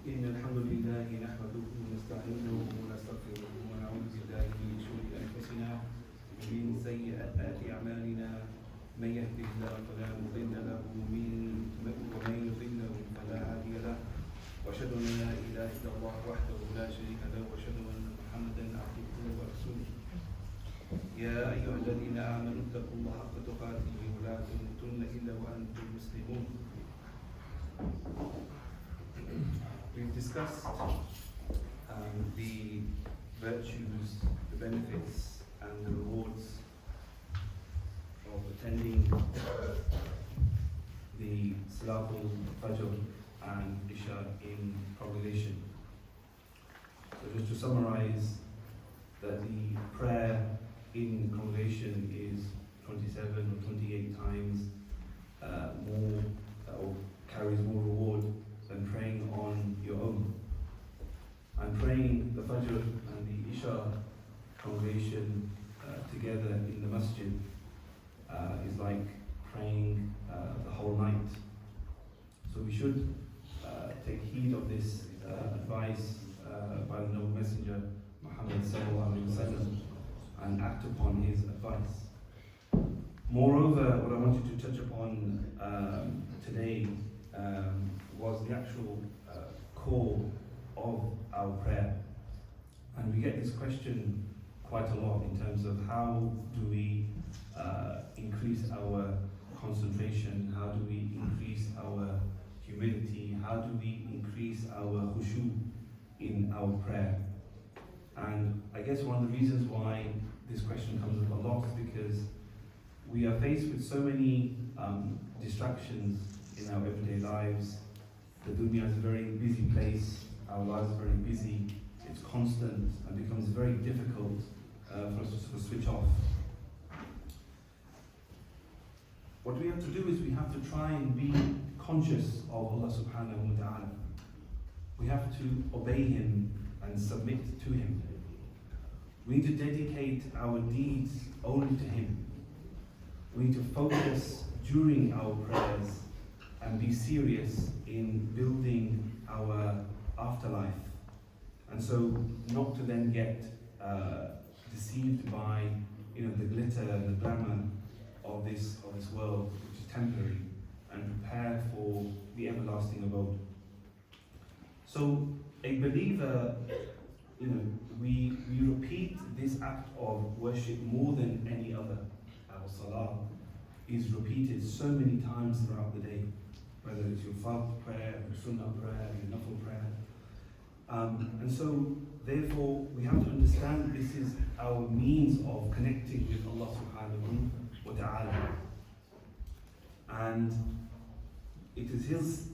إن الحمد لله نحمده ونستعينه ونستغفره ونعوذ بالله من شرور أنفسنا ومن سيئات أعمالنا من يهده الله فلا مضل له ومن يضلل فلا هادي له وأشهد أن لا إله إلا الله وحده لا شريك له وأشهد أن محمدا عبده ورسوله يا أيها الذين آمنوا اتقوا الله حق تقاته ولا تموتن إلا وأنتم مسلمون. We've discussed the virtues, the benefits and the rewards of attending the Salatul Fajr and Isha in congregation. So just to summarize, that the prayer in congregation is 27 or 28 times more, or carries more reward than praying on your own. And praying the Fajr and the Isha congregation together in the masjid is like praying the whole night. So we should take heed of this advice by the noble messenger Muhammad sallallahu alaihi wasallam and act upon his advice. Moreover, what I wanted to touch upon today was the actual core of our prayer. And we get this question quite a lot in terms of how do we increase our concentration, how do we increase our humility, how do we increase our khushu in our prayer. And I guess one of the reasons why this question comes up a lot is because we are faced with so many distractions in our everyday lives. The dunya is a very busy place, our lives are very busy, it's constant and becomes very difficult for us to sort of switch off. What we have to do is we have to try and be conscious of Allah subhanahu wa ta'ala. We have to obey Him and submit to Him. We need to dedicate our deeds only to Him. We need to focus during our prayers and be serious in building our afterlife. And so not to then get deceived by the glitter and the glamour of this world, which is temporary, and prepare for the everlasting abode. So a believer, we repeat this act of worship more than any other. Our salah is repeated so many times throughout the day, whether it's your fard prayer, your sunnah prayer, your nafil prayer. And so, therefore, we have to understand this is our means of connecting with Allah subhanahu wa ta'ala. And it is His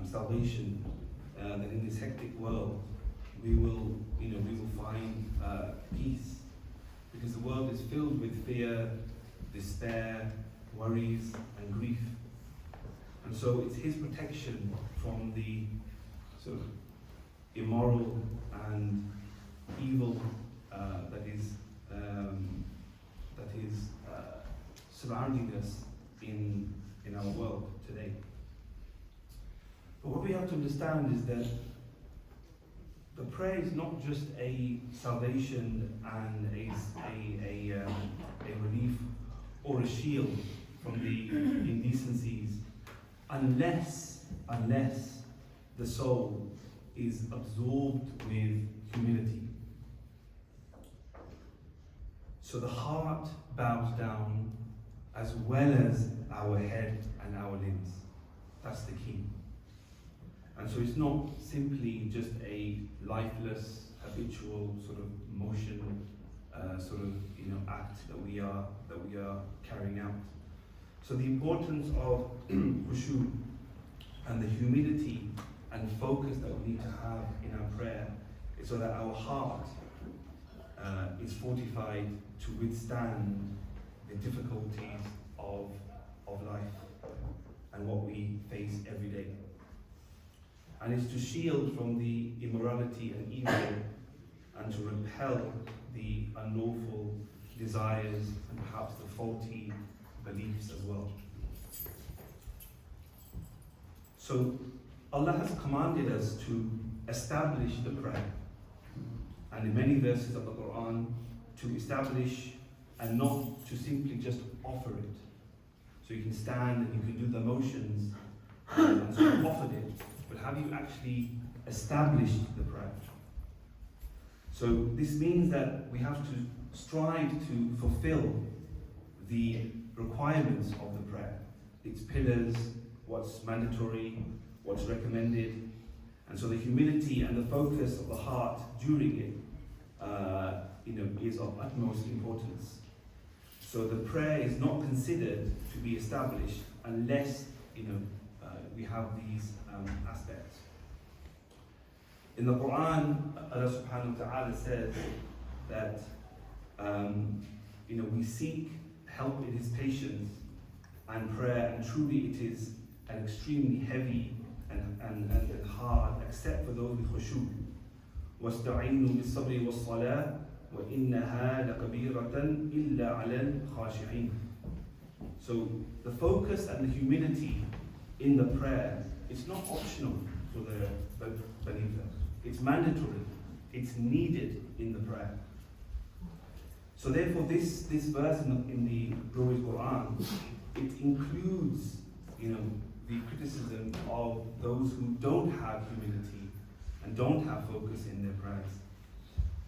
salvation that in this hectic world we will find peace, because the world is filled with fear, despair, worries, and grief. And so it's His protection from the sort of immoral and evil that is surrounding us in our world today. But what we have to understand is that the prayer is not just a salvation and a relief or a shield from the indecencies, unless the soul is absorbed with humility. So the heart bows down as well as our head and our limbs. That's the key. And so it's not simply just a lifeless, habitual sort of motion, act that we are carrying out. So the importance of khushu and the humility and focus that we need to have in our prayer is so that our heart is fortified to withstand the difficulties of life and what we face every day. And it's to shield from the immorality and evil and to repel the unlawful desires and perhaps the faulty beliefs as well. So Allah has commanded us to establish the prayer. And in many verses of the Quran, to establish and not to simply just offer it. So you can stand and you can do the motions and so you offered it, but have you actually established the prayer? So this means that we have to strive to fulfill the requirements of the prayer, its pillars, what's mandatory, what's recommended. And so the humility and the focus of the heart during it is of utmost importance. So the prayer is not considered to be established unless we have these aspects. In the Quran, Allah subhanahu wa ta'ala says that we seek help in His patience and prayer, and truly it is an extremely heavy and hard, except for those with khushu. وَاسْتَعِينُوا بِالصَّبْرِ وَالصَّلَاةِ وَإِنَّهَا لَكَبِيرَةً إِلَّا عَلَى الْخَاشِعِينَ. So the focus and the humility in the prayer, it's not optional for the believer. It's mandatory. It's needed in the prayer. So therefore this verse in the glorious Quran, it includes the criticism of those who don't have humility and don't have focus in their prayers.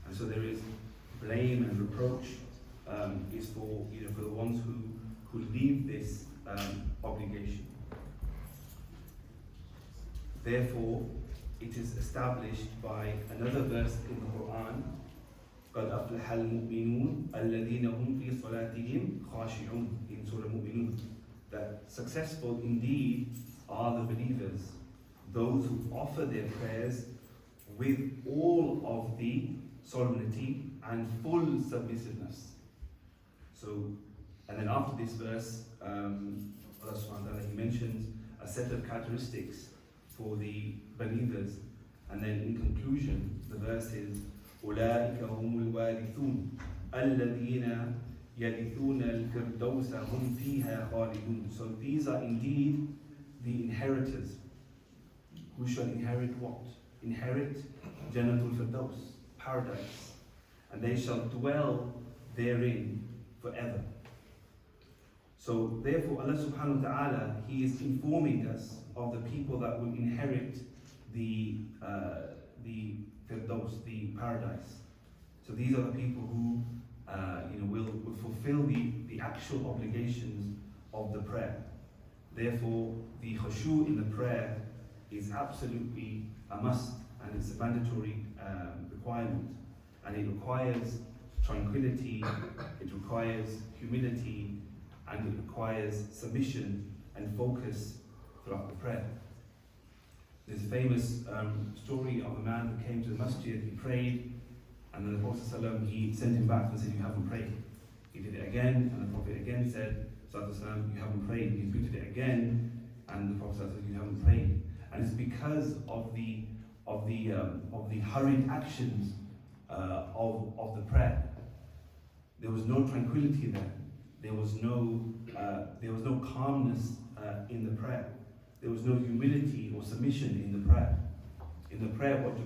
And so there is blame and reproach is for the ones who leave this obligation. Therefore, it is established by another verse in the Quran, قَدْ أَفْلَحَ الْمُؤْمِنُونَ الَّذِينَ هُمْ فِي صَلَاتِهِمْ خَاشِعُونَ, in Surah Mu'minun, that successful indeed are the believers, those who offer their prayers with all of the solemnity and full submissiveness. So, and then after this verse, Allah subhanahu wa ta'ala, He mentions a set of characteristics for the believers, and then in conclusion, the verse is أُولَٰئِكَ هُمُ الْوَارِثُونَ الَّذِينَ يَرِثُونَ الْفِرْدَوْسَ هُمْ فِيهَا خَالِدُونَ. So these are indeed the inheritors, who shall inherit what? Inherit Jannatul Firdaus, paradise, and they shall dwell therein forever. So therefore Allah subhanahu wa ta'ala, He is informing us of the people that will inherit the Firdaus, the paradise. So these are the people who will fulfill the actual obligations of the prayer. Therefore, the khushu in the prayer is absolutely a must, and it's a mandatory requirement. And it requires tranquility, it requires humility, and it requires submission and focus throughout the prayer. There's a famous story of a man who came to the masjid, he prayed, and then the Prophet ﷺ, he sent him back and said, "You haven't prayed." He did it again, and the Prophet again said, "You haven't prayed." He repeated it again, and the Prophet said, "You haven't prayed." And it's because of the hurried actions of the prayer. There was no tranquility there. There was no calmness in the prayer. There was no humility or submission in the prayer. In the prayer, what do?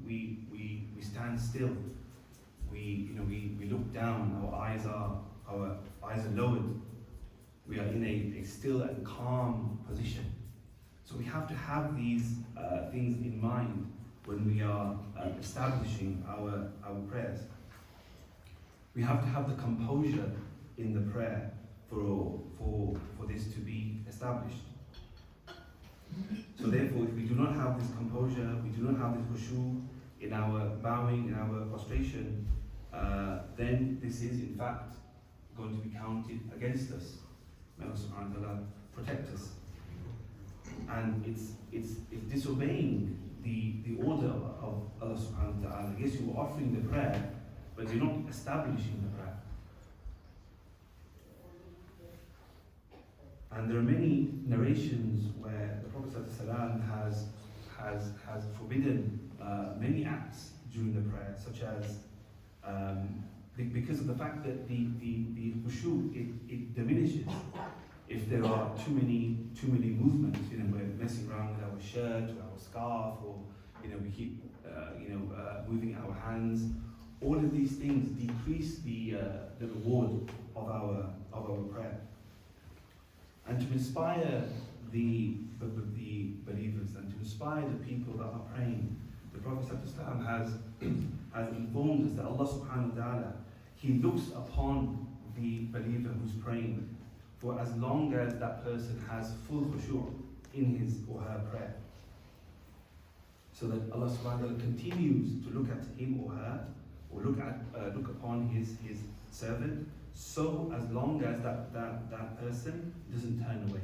We stand still. We look down. Our eyes are lowered. We are in a still and calm position. So we have to have these things in mind when we are establishing our prayers. We have to have the composure in the prayer for this to be established. So therefore, if we do not have this composure, we do not have this khushu in our bowing, in our prostration, then this is in fact going to be counted against us. May Allah subhanahu wa ta'ala protect us. And it's disobeying the order of Allah subhanahu wa ta'ala. Yes, you are offering the prayer, but you're not establishing the prayer. And there are many narrations where the Prophet ﷺ has forbidden many acts during the prayer, such as because of the fact that the khushu it diminishes if there are too many movements. We're messing around with our shirt or our scarf, or we keep moving our hands. All of these things decrease the reward of our prayer. And to inspire the believers and to inspire the people that are praying, the Prophet ﷺ has informed us that Allah subhanahu wa ta'ala, He looks upon the believer who's praying for as long as that person has full khushu' in his or her prayer. So that Allah subhanahu wa ta'ala continues to look at him or her, or look upon his servant, so as long as that person doesn't turn away.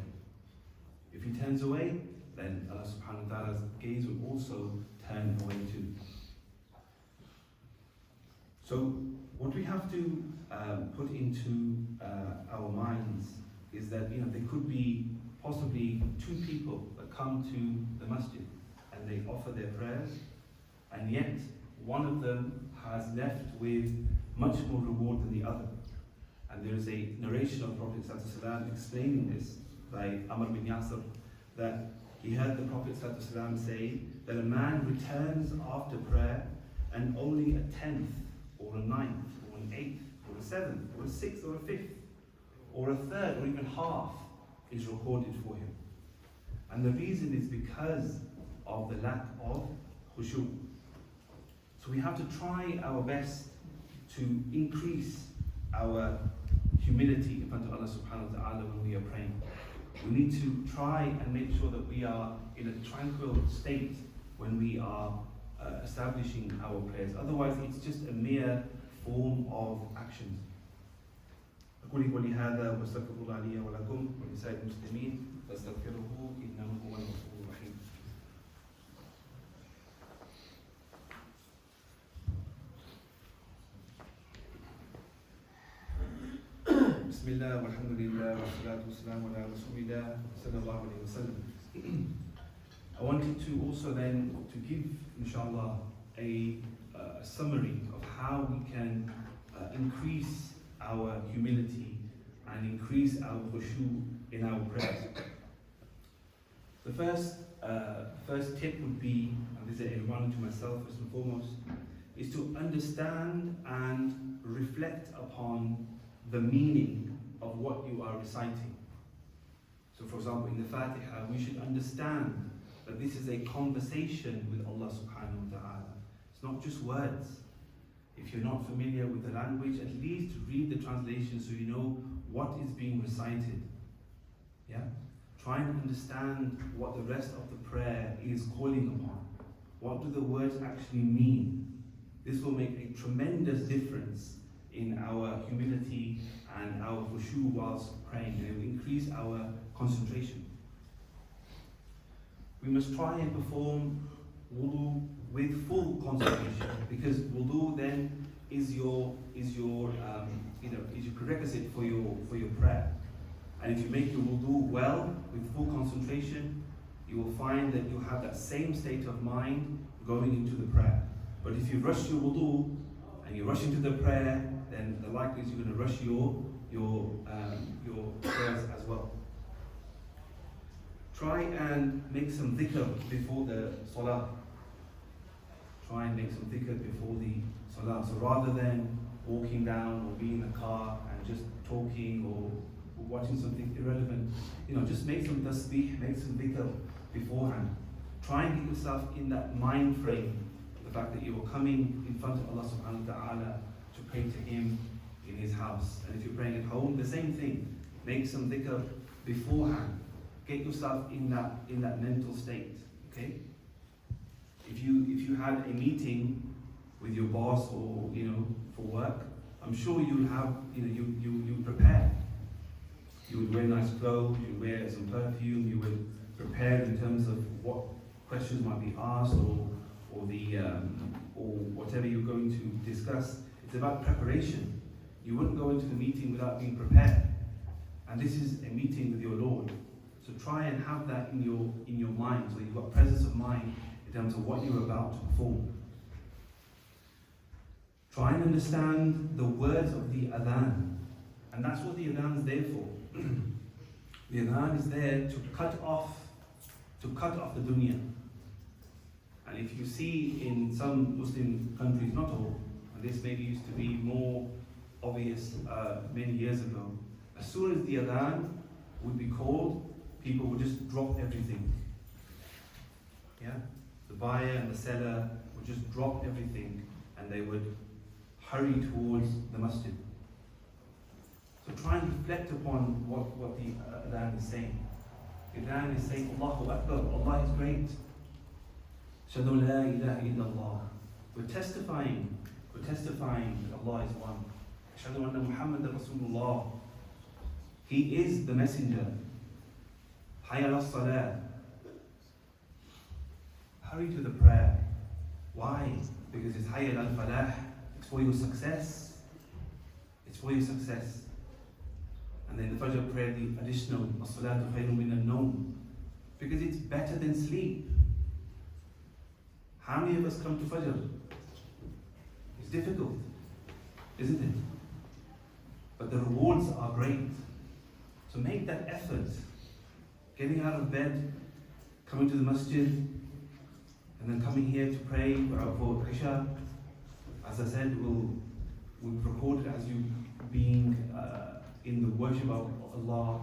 If he turns away, then Allah subhanahu wa ta'ala's gaze will also turn away too. So what we have to put into our minds is that there could be possibly two people that come to the masjid and they offer their prayers, and yet one of them has left with much more reward than the other. And there is a narration of Prophet ﷺ explaining this by Amr bin Yasir, that he heard the Prophet ﷺ say that a man returns after prayer and only a tenth or a ninth or an eighth or a seventh or a sixth or a fifth or a third or even half is recorded for him. And the reason is because of the lack of khushu'. So we have to try our best to increase our humility in front of Allah subhanahu wa ta'ala when we are praying. We need to try and make sure that we are in a tranquil state when we are establishing our prayers. Otherwise, it's just a mere form of action. أقول قولي هذا واستغفر الله لي ولكم ولسائر المسلمين فاستغفروه إنه هو الغفور الرحيم. بسم الله والحمد لله والصلاة والسلام على رسول الله صلى الله عليه وسلم. I wanted to also then to give, inshallah, a summary of how we can increase our humility and increase our khushu' in our prayers. The first tip would be, and this is a one to myself first and foremost, is to understand and reflect upon the meaning of what you are reciting. So for example, in the Fatiha, we should understand that this is a conversation with Allah subhanahu wa ta'ala. It's not just words. If you're not familiar with the language, at least read the translation so you know what is being recited. Yeah? Try and understand what the rest of the prayer is calling upon. What do the words actually mean? This will make a tremendous difference in our humility and our khushu' whilst praying, and it will increase our concentration. We must try and perform wudu with full concentration, because wudu then is your prerequisite for your prayer. And if you make your wudu well with full concentration, you will find that you have that same state of mind going into the prayer. But if you rush your wudu and you rush into the prayer, then the likelihood is you're going to rush your prayers as well. Try and make some dhikr before the salah. Try and make some dhikr before the salah. So rather than walking down or being in the car and just talking or watching something irrelevant, just make some tasbih, make some dhikr beforehand. Try and get yourself in that mind frame, the fact that you are coming in front of Allah subhanahu wa ta'ala to pray to Him in His house. And if you're praying at home, the same thing. Make some dhikr beforehand. Get yourself in that mental state. Okay? If you had a meeting with your boss or for work, I'm sure you'll have you prepare. You would wear nice clothes, you would wear some perfume, you would prepare in terms of what questions might be asked or whatever you're going to discuss. It's about preparation. You wouldn't go into the meeting without being prepared. And this is a meeting with your Lord. So try and have that in your mind, so you've got presence of mind in terms of what you're about to perform. Try and understand the words of the adhan. And that's what the adhan is there for. The adhan is there to cut off to cut off the dunya. And if you see in some Muslim countries, not all, and this maybe used to be more obvious many years ago, as soon as the adhan would be called, people would just drop everything. Yeah? The buyer and the seller would just drop everything and they would hurry towards the masjid. So try and reflect upon what the adhan is saying. The adhan is saying, Allahu Akbar, Allah is great. Shadu la ilaha illallah. We're testifying that Allah is one. Shadu anna Muhammadan Rasulullah. He is the messenger. Hayya ala salah. Hurry to the prayer. Why? Because it's hayya al falah. It's for your success. It's for your success. And then the Fajr prayer, the additional as-salatu khayrun min an-nawm, because it's better than sleep. How many of us come to Fajr? It's difficult, isn't it? But the rewards are great. So make that effort. Getting out of bed, coming to the masjid, and then coming here to pray for Isha. As I said, we've recorded as you being in the worship of Allah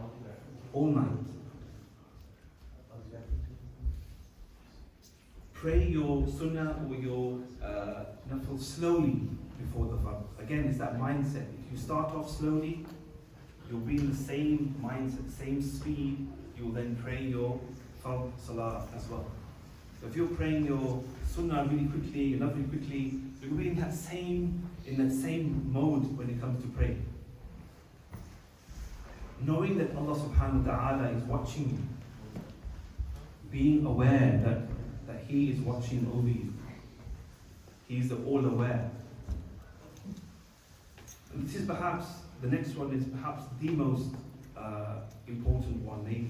all night. Pray your sunnah or your nafil slowly before the fard. Again, it's that mindset. If you start off slowly, you'll be in the same mindset, same speed. You'll then pray your fard salah as well. So if you're praying your sunnah really quickly, your nafil quickly, you'll be in that same mode when it comes to praying. Knowing that Allah subhanahu wa ta'ala is watching you, being aware that He is watching over you. He is the all-aware. And this is perhaps, the next one is perhaps the most important one maybe,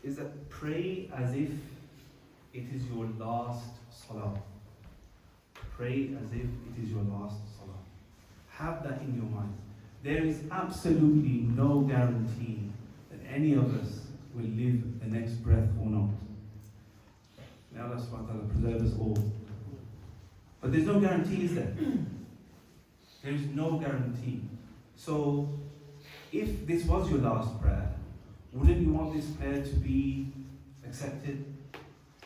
is that pray as if it is your last salah. Pray as if it is your last salah. Have that in your mind. There is absolutely no guarantee that any of us will live the next breath or not. May Allah subhanahu wa ta'ala preserve us all. But there's no guarantee, is there? There is no guarantee. So, if this was your last prayer, wouldn't you want this prayer to be accepted?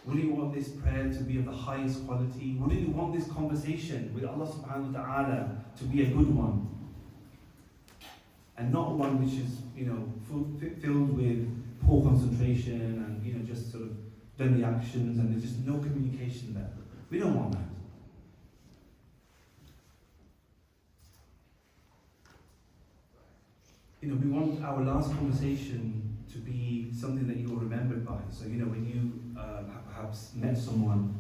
Wouldn't you want this prayer to be of the highest quality? Wouldn't you want this conversation with Allah subhanahu wa ta'ala to be a good one? And not one which is, filled with poor concentration and, just sort of done the actions and there's just no communication there. We don't want that. We want our last conversation to be something that you're remembered by. So, when you perhaps met someone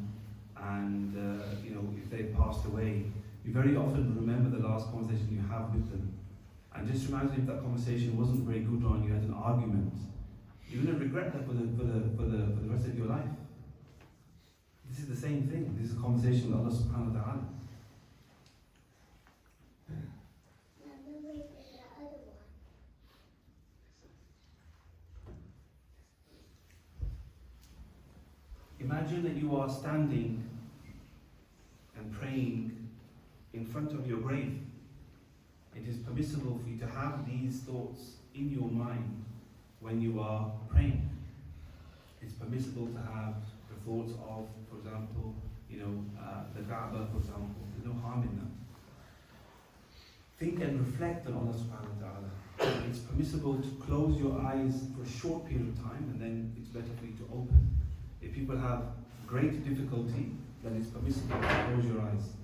and, if they've passed away, you very often remember the last conversation you have with them. And just reminds me if that conversation wasn't very good or you had an argument, you're going to regret that for the rest of your life. This is the same thing. This is a conversation with Allah subhanahu wa ta'ala. Imagine that you are standing and praying in front of your grave. It is permissible for you to have these thoughts in your mind when you are praying. It's permissible to have the thoughts of, for example, the Kaaba, for example. There's no harm in that. Think and reflect on Allah subhanahu wa ta'ala. It's permissible to close your eyes for a short period of time and then it's better for you to open. If people have great difficulty, then it's permissible to close your eyes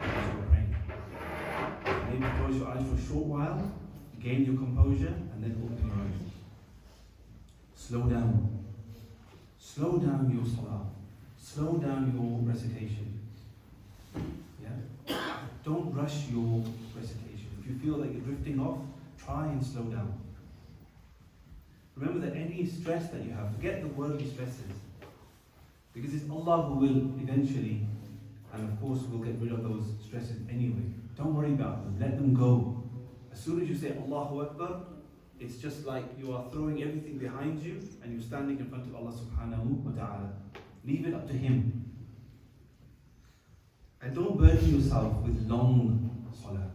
as you're praying. Maybe close your eyes for a short while, gain your composure, and then open your eyes. Slow down. Slow down your salah. Slow down your recitation. Yeah? Don't rush your recitation. If you feel like you're drifting off, try and slow down. Remember that any stress that you have, forget the worldly stresses. Because it's Allah who will eventually, and of course will get rid of those stresses anyway. Don't worry about them, let them go. As soon as you say Allahu Akbar, It's just like you are throwing everything behind you and you're standing in front of Allah subhanahu wa ta'ala. Leave it up to Him. And don't burden yourself with long salah.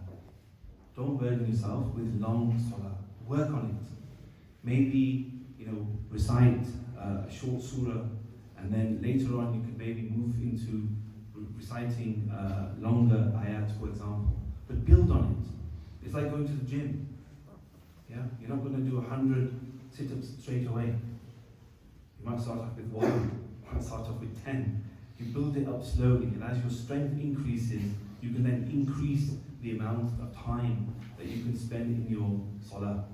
Don't burden yourself with long salah. Work on it. Maybe, recite a short surah, and then later on you can maybe move into reciting longer ayats, for example. But build on it. It's like going to the gym. Yeah? You're not going to do 100 sit-ups straight away. You might start off with 1, you might start off with 10. You build it up slowly, and as your strength increases, you can then increase the amount of time that you can spend in your salah.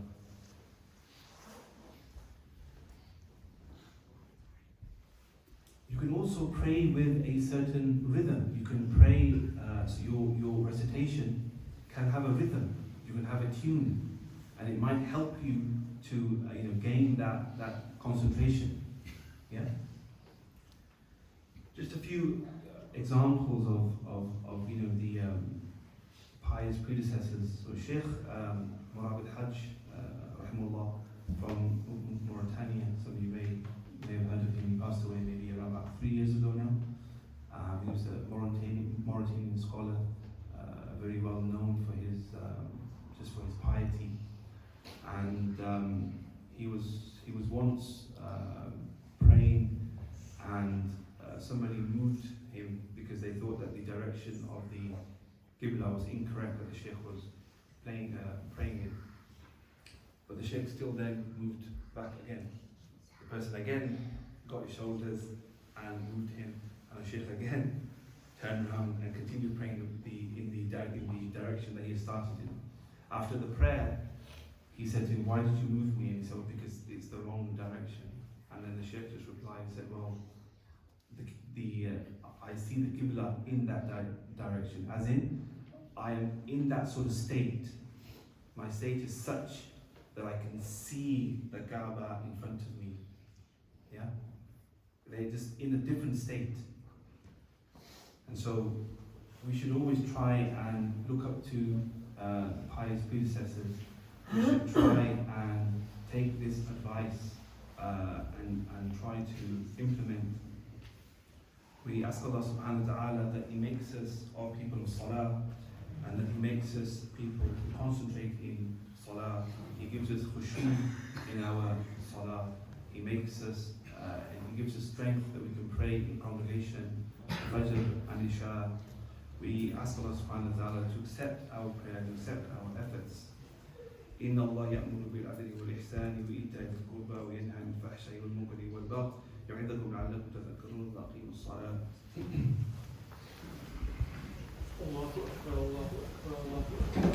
You can also pray with a certain rhythm. You can pray, so your recitation can have a rhythm. You can have a tune, and it might help you to gain that concentration. Yeah. Just a few examples of the pious predecessors. So Sheikh Murad al-Hajj, rahimahullah, from Mauritania. Some of you may have heard of him. He passed away maybe around about 3 years ago now. He was a Mauritanian scholar, very well known for his piety, and he was once praying, and somebody moved him because they thought that the direction of the Qibla was incorrect, that the Sheikh was praying in. But the Sheikh still then moved back again. The person again got his shoulders and moved him, and the Sheikh again turned around and continued praying in the direction that he had started in. After the prayer, he said to him, "Why did you move me?" And he said, "Well, because it's the wrong direction." And then the Sheikh just replied and said, "Well, I see the Qibla in that direction, as in, I am in that sort of state. My state is such that I can see the Kaaba in front of me." Yeah? They're just in a different state. And so we should always try and look up to pious predecessors. We should try and take this advice and try to implement. We ask Allah subhanahu wa ta'ala that He makes us all people of salah, and that He makes us people who concentrate in salah. He gives us khushu in our salah. He makes us and He gives us strength that we can pray in congregation, Fajr and Isha. We ask Allah subhanahu wa ta'ala to accept our prayer and accept our efforts. إن الله يأمر بالعدل والإحسان وإيتاء ذي القربى وينهى عن الفحشاء والمنكر والبغي يعظكم لعلكم تذكرون وأقيموا الصلاة. الله أكبر الله أكبر الله أكبر.